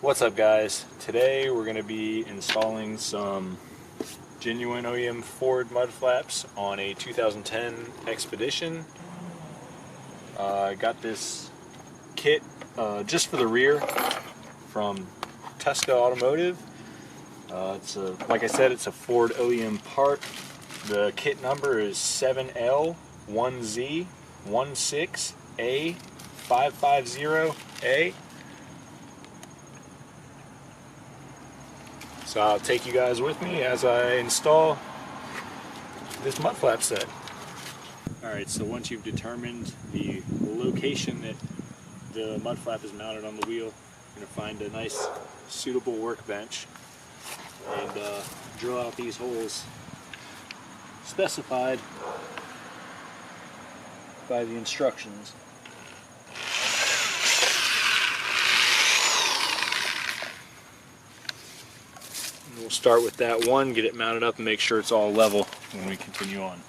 What's up, guys? Today we're going to be installing some genuine OEM Ford mud flaps on a 2010 Expedition. I got this kit just for the rear from Tuska Automotive. Like I said, it's a Ford OEM part. The kit number is 7L1Z16A550A. So I'll take you guys with me as I install this mud flap set. Alright, so once you've determined the location that the mud flap is mounted on the wheel, you're going to find a nice suitable workbench and drill out these holes specified by the instructions. We'll start with that one, get it mounted up, and make sure it's all level when we continue on.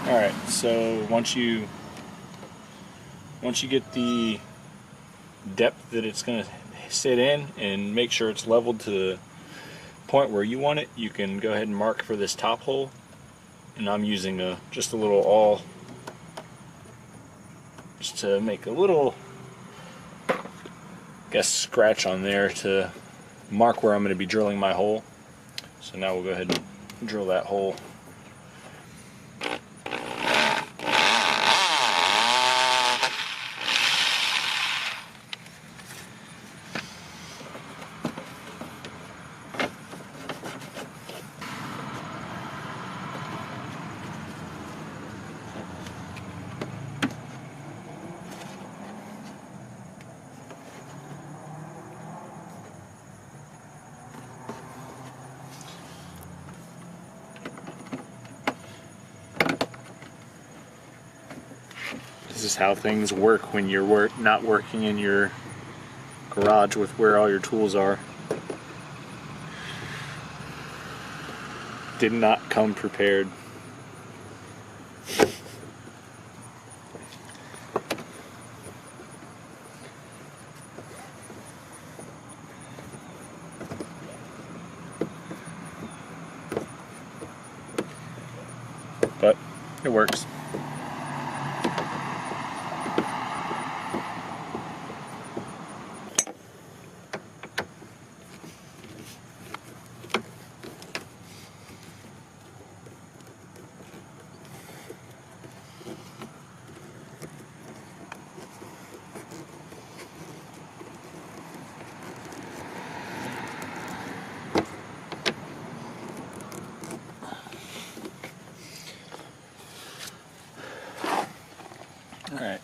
Alright, so once you get the depth that it's going to sit in and make sure it's leveled to the point where you want it, you can go ahead and mark for this top hole. And I'm using just a little awl just to make a little, I guess, scratch on there to mark where I'm going to be drilling my hole. So now we'll go ahead and drill that hole. This is how things work when you're not working in your garage with where all your tools are. Did not come prepared. But it works. Alright,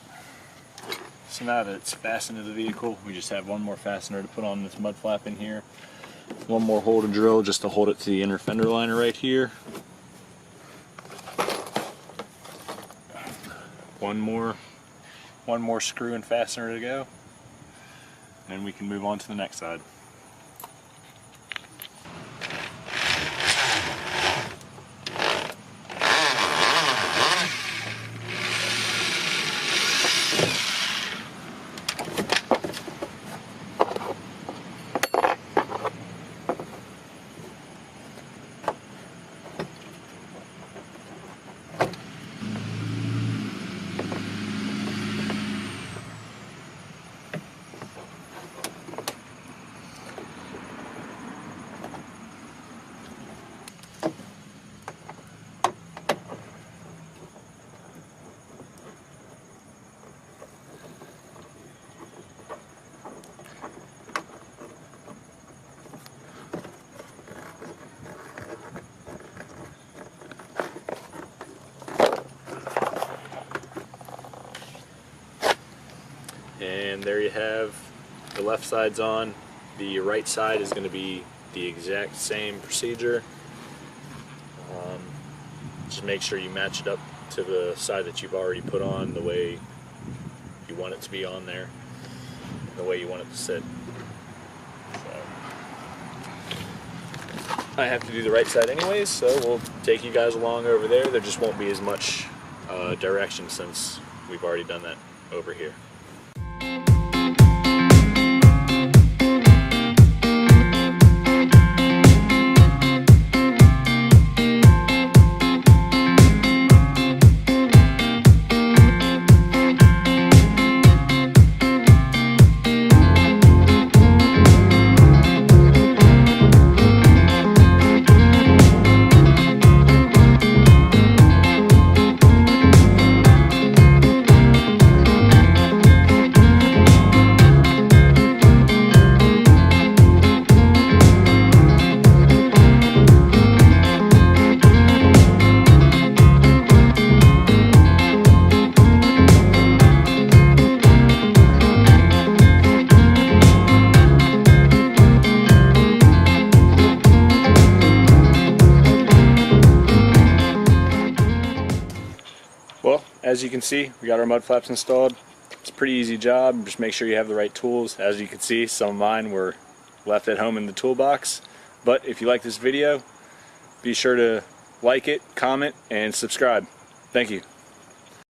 so now that it's fastened to the vehicle, we just have one more fastener to put on this mud flap in here. One more hole to drill just to hold it to the inner fender liner right here. One more screw and fastener to go. And then we can move on to the next side. And there you have, the left side's on, the right side is going to be the exact same procedure. Just make sure you match it up to the side that you've already put on the way you want it to be on there, the way you want it to sit. So, I have to do the right side anyways, so we'll take you guys along over there. There just won't be as much direction since we've already done that over here. Well, as you can see, we got our mud flaps installed. It's a pretty easy job. Just make sure you have the right tools. As you can see, some of mine were left at home in the toolbox. But if you like this video, be sure to like it, comment, and subscribe. Thank you.